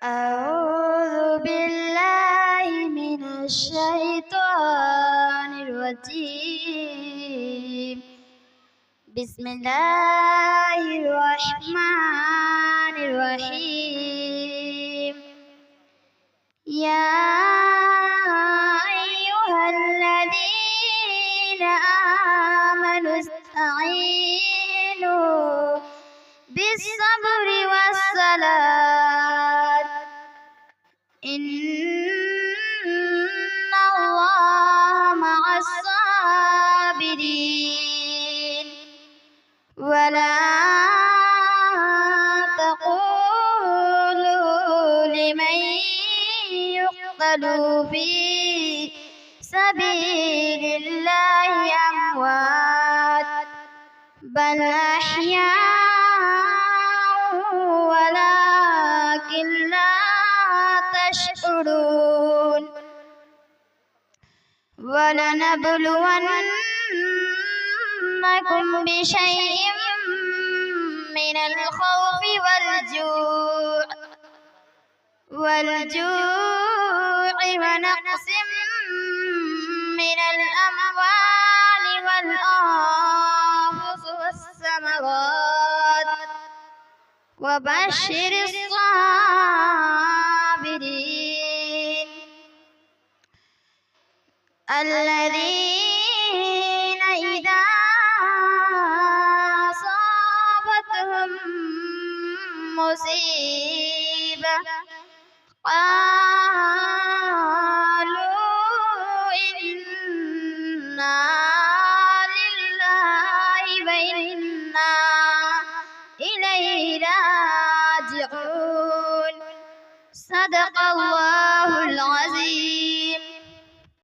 أعوذ بالله من الشيطان الرجيم. بسم الله الرحمن الرحيم. يا أيها الذين آمنوا استعينوا بالصبر والصلاة إن الله مع الصابرين. ولا تقولوا لمن يقتل في سبيل الله أموات بل أحياء ولكن لا تشعرون. ولنبلونكم بشيء من الخوف والجوع ونقص من الأموال والأنفس والثمرات وبشر الصابرين الذين إذا أصابتهم مصيبة قالوا إنا لله وإنا إليه راجعون. صدق الله العظيم.